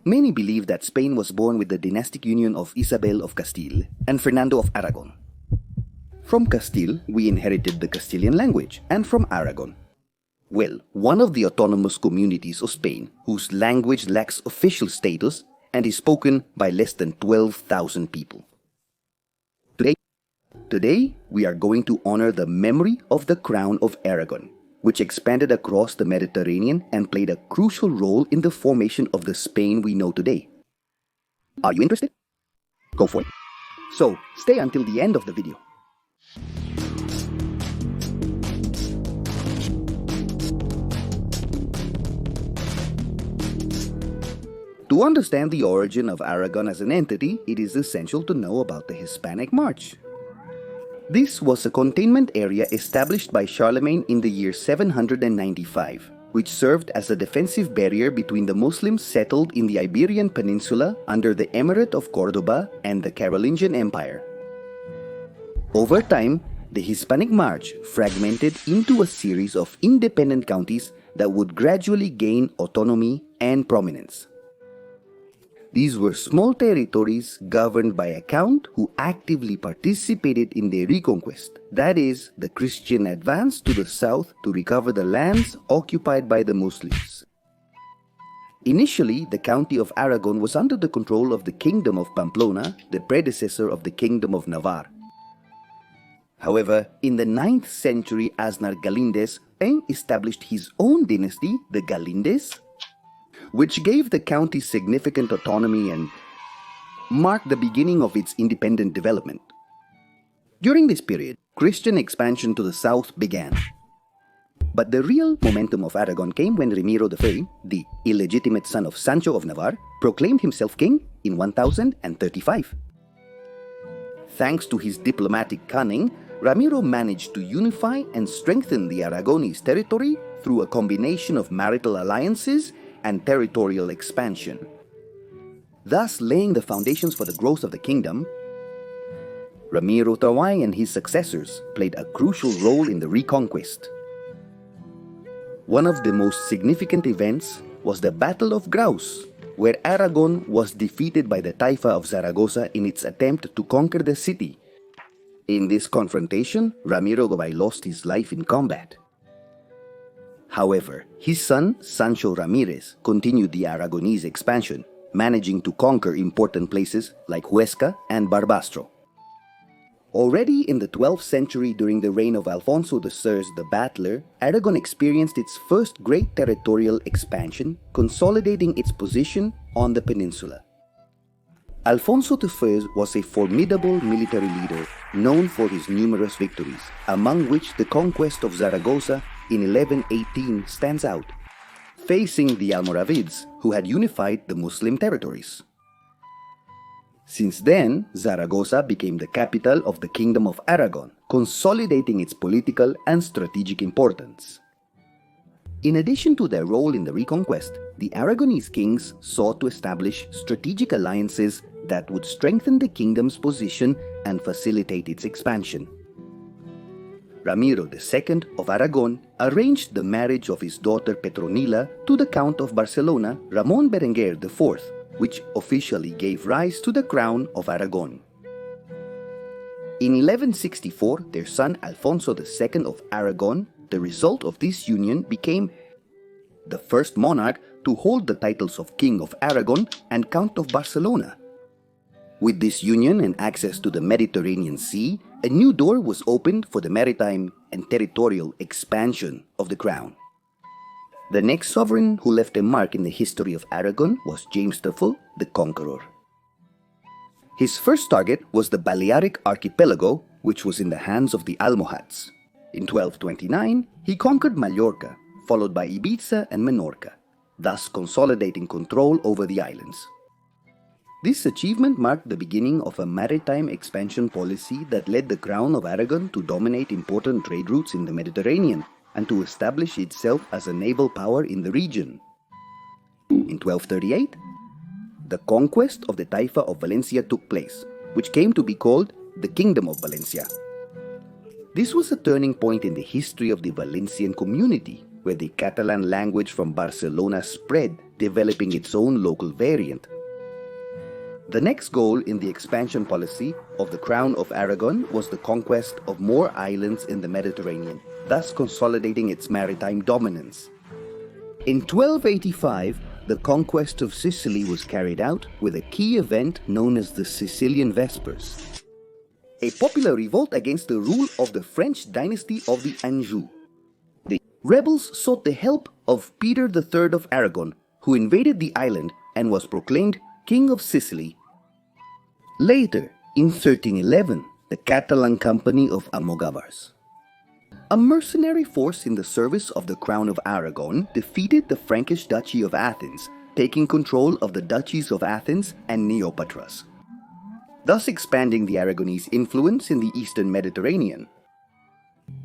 Many believe that Spain was born with the dynastic union of Isabel of Castile and Fernando of Aragon. From Castile, we inherited the Castilian language, and from Aragon. Well, one of the autonomous communities of Spain whose language lacks official status and is spoken by less than 12,000 people. Today, we are going to honor the memory of the Crown of Aragon, which expanded across the Mediterranean and played a crucial role in the formation of the Spain we know today. Are you interested? Go for it. So, stay until the end of the video. To understand the origin of Aragon as an entity, it is essential to know about the Hispanic March. This was a containment area established by Charlemagne in the year 795, which served as a defensive barrier between the Muslims settled in the Iberian Peninsula under the Emirate of Cordoba and the Carolingian Empire. Over time, the Hispanic March fragmented into a series of independent counties that would gradually gain autonomy and prominence. These were small territories governed by a count who actively participated in the reconquest, that is, the Christian advance to the south to recover the lands occupied by the Muslims. Initially, the county of Aragon was under the control of the Kingdom of Pamplona, the predecessor of the Kingdom of Navarre. However, in the 9th century, Aznar Galíndez established his own dynasty, the Galíndez, which gave the county significant autonomy and marked the beginning of its independent development. During this period, Christian expansion to the south began. But the real momentum of Aragon came when Ramiro I, the illegitimate son of Sancho of Navarre, proclaimed himself king in 1035. Thanks to his diplomatic cunning, Ramiro managed to unify and strengthen the Aragonese territory through a combination of marital alliances and territorial expansion, thus laying the foundations for the growth of the kingdom. Ramiro III and his successors played a crucial role in the reconquest. One of the most significant events was the Battle of Graus, where Aragon was defeated by the Taifa of Zaragoza in its attempt to conquer the city. In this confrontation, Ramiro II lost his life in combat. However, his son, Sancho Ramirez, continued the Aragonese expansion, managing to conquer important places like Huesca and Barbastro. Already in the 12th century during the reign of Alfonso I the Battler, Aragon experienced its first great territorial expansion, consolidating its position on the peninsula. Alfonso I was a formidable military leader known for his numerous victories, among which the conquest of Zaragoza in 1118 stands out, facing the Almoravids, who had unified the Muslim territories. Since then, Zaragoza became the capital of the Kingdom of Aragon, consolidating its political and strategic importance. In addition to their role in the reconquest, the Aragonese kings sought to establish strategic alliances that would strengthen the kingdom's position and facilitate its expansion. Ramiro II of Aragon arranged the marriage of his daughter Petronila to the Count of Barcelona, Ramón Berenguer IV, which officially gave rise to the crown of Aragon. In 1164, their son Alfonso II of Aragon, the result of this union, became the first monarch to hold the titles of King of Aragon and Count of Barcelona. With this union and access to the Mediterranean Sea, a new door was opened for the maritime and territorial expansion of the crown. The next sovereign who left a mark in the history of Aragon was James the Full, the Conqueror. His first target was the Balearic Archipelago, which was in the hands of the Almohads. In 1229, he conquered Mallorca, followed by Ibiza and Menorca, thus consolidating control over the islands. This achievement marked the beginning of a maritime expansion policy that led the Crown of Aragon to dominate important trade routes in the Mediterranean and to establish itself as a naval power in the region. In 1238, the conquest of the Taifa of Valencia took place, which came to be called the Kingdom of Valencia. This was a turning point in the history of the Valencian community, where the Catalan language from Barcelona spread, developing its own local variant. The next goal in the expansion policy of the Crown of Aragon was the conquest of more islands in the Mediterranean, thus consolidating its maritime dominance. In 1285, the conquest of Sicily was carried out with a key event known as the Sicilian Vespers, a popular revolt against the rule of the French dynasty of the Anjou. The rebels sought the help of Peter III of Aragon, who invaded the island and was proclaimed King of Sicily. Later, in 1311, the Catalan Company of Almogavars, a mercenary force in the service of the Crown of Aragon, defeated the Frankish Duchy of Athens, taking control of the duchies of Athens and Neopatras, thus expanding the Aragonese influence in the eastern Mediterranean.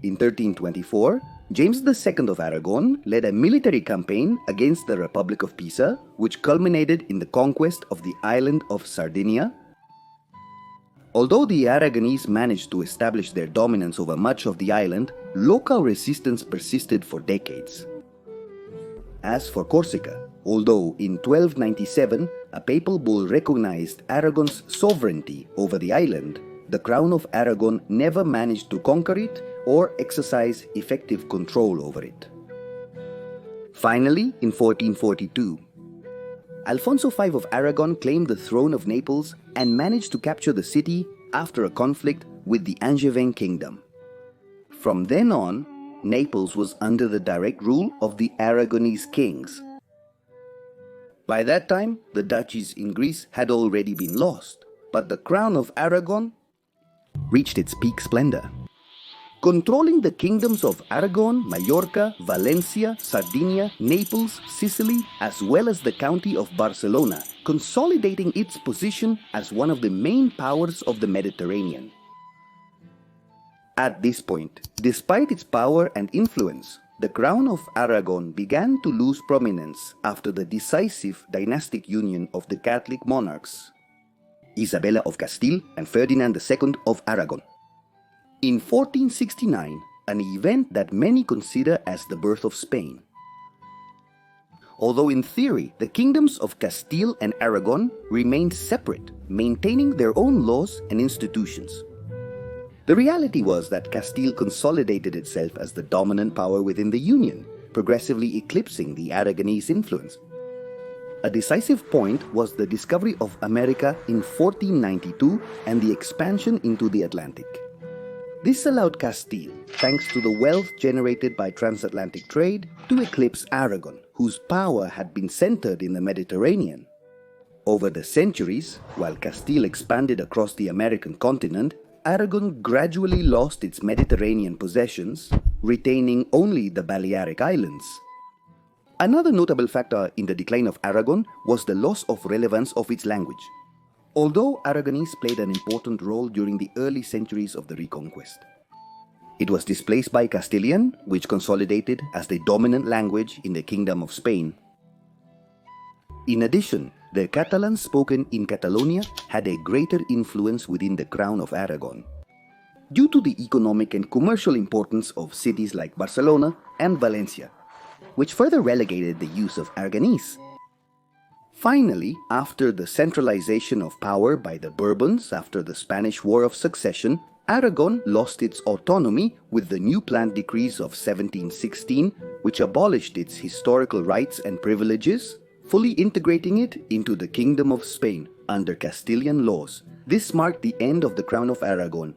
In 1324, James II of Aragon led a military campaign against the Republic of Pisa, which culminated in the conquest of the island of Sardinia. Although the Aragonese managed to establish their dominance over much of the island, local resistance persisted for decades. As for Corsica, although in 1297 a papal bull recognized Aragon's sovereignty over the island, the Crown of Aragon never managed to conquer it or exercise effective control over it. Finally, in 1442, Alfonso V of Aragon claimed the throne of Naples and managed to capture the city after a conflict with the Angevin kingdom. From then on, Naples was under the direct rule of the Aragonese kings. By that time, the duchies in Greece had already been lost, but the Crown of Aragon reached its peak splendor, controlling the kingdoms of Aragon, Mallorca, Valencia, Sardinia, Naples, Sicily, as well as the county of Barcelona, consolidating its position as one of the main powers of the Mediterranean. At this point, despite its power and influence, the Crown of Aragon began to lose prominence after the decisive dynastic union of the Catholic monarchs, Isabella of Castile and Ferdinand II of Aragon. In 1469, an event that many consider as the birth of Spain. Although in theory, the kingdoms of Castile and Aragon remained separate, maintaining their own laws and institutions. The reality was that Castile consolidated itself as the dominant power within the Union, progressively eclipsing the Aragonese influence. A decisive point was the discovery of America in 1492 and the expansion into the Atlantic. This allowed Castile, thanks to the wealth generated by transatlantic trade, to eclipse Aragon, whose power had been centered in the Mediterranean. Over the centuries, while Castile expanded across the American continent, Aragon gradually lost its Mediterranean possessions, retaining only the Balearic Islands. Another notable factor in the decline of Aragon was the loss of relevance of its language. Although Aragonese played an important role during the early centuries of the Reconquest, it was displaced by Castilian, which consolidated as the dominant language in the Kingdom of Spain. In addition, the Catalan spoken in Catalonia had a greater influence within the Crown of Aragon, due to the economic and commercial importance of cities like Barcelona and Valencia, which further relegated the use of Aragonese. Finally, after the centralization of power by the Bourbons after the Spanish War of Succession, Aragon lost its autonomy with the new planned decrees of 1716, which abolished its historical rights and privileges, fully integrating it into the Kingdom of Spain under Castilian laws. This marked the end of the Crown of Aragon.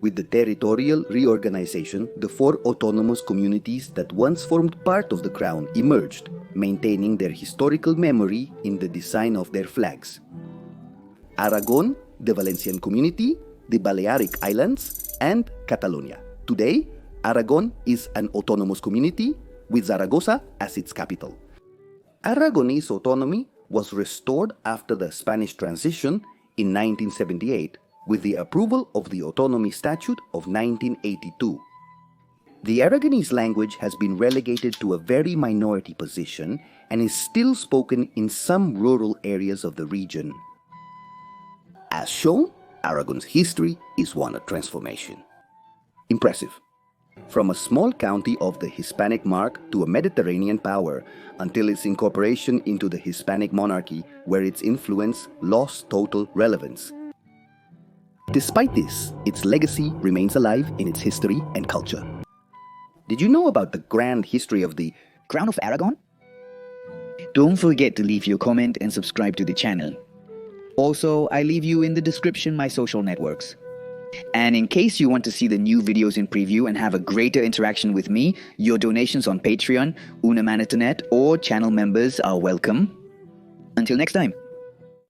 With the territorial reorganization, the four autonomous communities that once formed part of the crown emerged, maintaining their historical memory in the design of their flags. Aragon, the Valencian community, the Balearic Islands, and Catalonia. Today, Aragon is an autonomous community with Zaragoza as its capital. Aragonese autonomy was restored after the Spanish transition in 1978 with the approval of the Autonomy Statute of 1982. The Aragonese language has been relegated to a very minority position and is still spoken in some rural areas of the region. As shown, Aragon's history is one of transformation. Impressive. From a small county of the Hispanic mark to a Mediterranean power, until its incorporation into the Hispanic monarchy, where its influence lost total relevance. Despite this, its legacy remains alive in its history and culture. Did you know about the grand history of the Crown of Aragon? Don't forget to leave your comment and subscribe to the channel. Also, I leave you in the description my social networks. And in case you want to see the new videos in preview and have a greater interaction with me, your donations on Patreon, Una Manitonet, or channel members are welcome. Until next time.